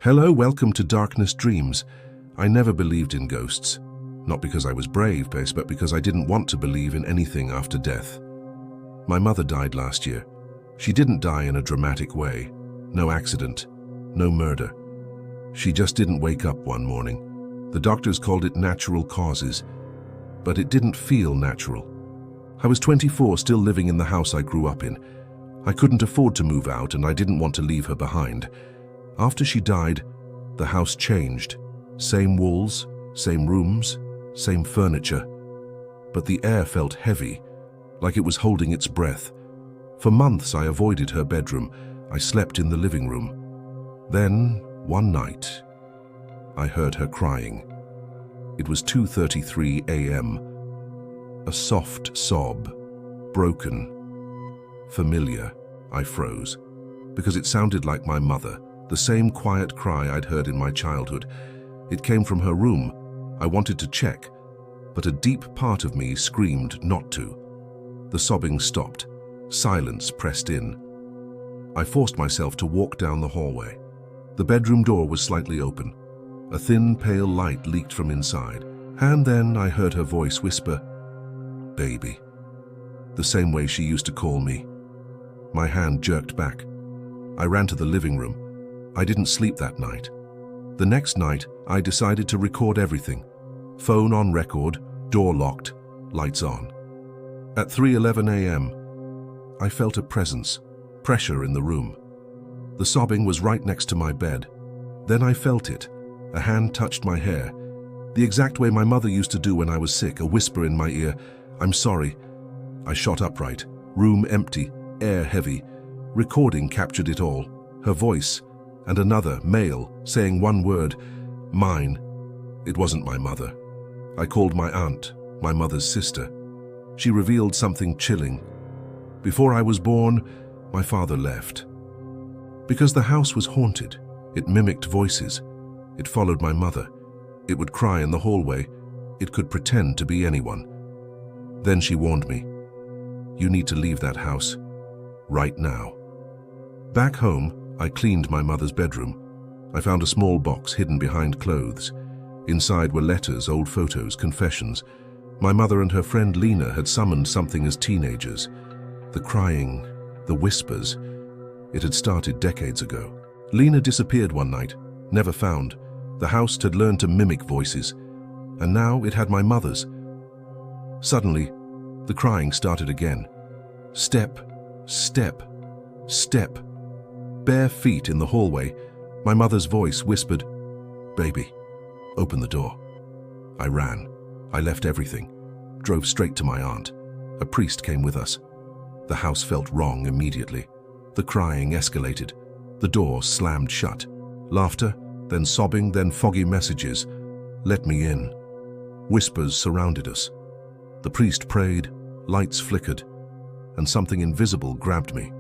Hello, welcome to Darkness Dreams. I never believed in ghosts. Not because I was brave, but because I didn't want to believe in anything after death. My mother died last year. She didn't die in a dramatic way. No accident, no murder. She just didn't wake up one morning. The doctors called it natural causes, but it didn't feel natural. I was 24, still living in the house I grew up in. I couldn't afford to move out, and I didn't want to leave her behind. After she died, the house changed. Same walls, same rooms, same furniture. But the air felt heavy, like it was holding its breath. For months I avoided her bedroom. I slept in the living room. Then, one night, I heard her crying. It was 2:33 a.m. A soft sob, broken, familiar. I froze, because it sounded like my mother. The same quiet cry I'd heard in my childhood. It came from her room. I wanted to check, but a deep part of me screamed not to. The sobbing stopped. Silence pressed in. I forced myself to walk down the hallway. The bedroom door was slightly open. A thin, pale light leaked from inside. And then I heard her voice whisper, "Baby," the same way she used to call me. My hand jerked back. I ran to the living room. I didn't sleep that night. The next night, I decided to record everything. Phone on record, door locked, lights on. At 3:11 a.m., I felt a presence, pressure in the room. The sobbing was right next to my bed. Then I felt it. A hand touched my hair, the exact way my mother used to do when I was sick, a whisper in my ear, "I'm sorry." I shot upright, room empty, air heavy. Recording captured it all. Her voice, and another, male, saying one word, "Mine." It wasn't my mother. I called my aunt, my mother's sister. She revealed something chilling. Before I was born, my father left. Because the house was haunted, it mimicked voices. It followed my mother. It would cry in the hallway. It could pretend to be anyone. Then she warned me, "You need to leave that house, right now." Back home, I cleaned my mother's bedroom. I found a small box hidden behind clothes. Inside were letters, old photos, confessions. My mother and her friend Lena had summoned something as teenagers. The crying, the whispers, it had started decades ago. Lena disappeared one night, never found. The house had learned to mimic voices, and now it had my mother's. Suddenly, the crying started again. Step, step, step. Bare feet in the hallway. My mother's voice whispered, "Baby, open the door." I ran. I left everything. Drove straight to my aunt. A priest came with us. The house felt wrong immediately. The crying escalated. The door slammed shut. Laughter, then sobbing, then foggy messages. "Let me in." Whispers surrounded us. The priest prayed, lights flickered, and something invisible grabbed me.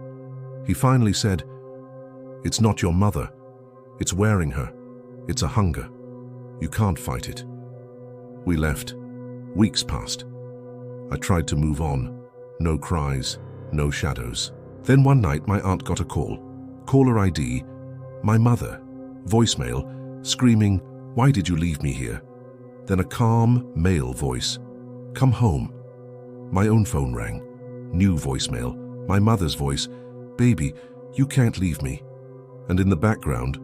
He finally said, "It's not your mother. It's wearing her. It's a hunger. You can't fight it." We left. Weeks passed. I tried to move on. No cries, no shadows. Then one night my aunt got a call. Caller ID, my mother. Voicemail, screaming, "Why did you leave me here?" Then a calm, male voice, "Come home." My own phone rang. New voicemail, my mother's voice, "Baby, you can't leave me." And in the background,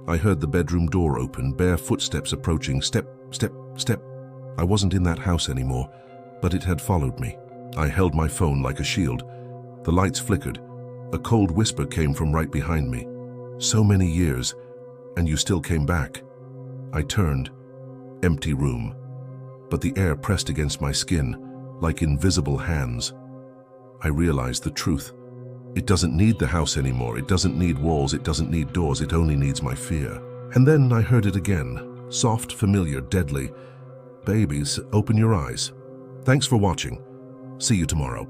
I heard the bedroom door open, bare footsteps approaching, step, step, step. I wasn't in that house anymore, but it had followed me. I held my phone like a shield. The lights flickered. A cold whisper came from right behind me. "So many years, and you still came back." I turned. Empty room. But the air pressed against my skin, like invisible hands. I realized the truth. It doesn't need the house anymore. It doesn't need walls. It doesn't need doors. It only needs my fear. And then I heard it again. Soft, familiar, deadly. "Babies, open your eyes." Thanks for watching. See you tomorrow.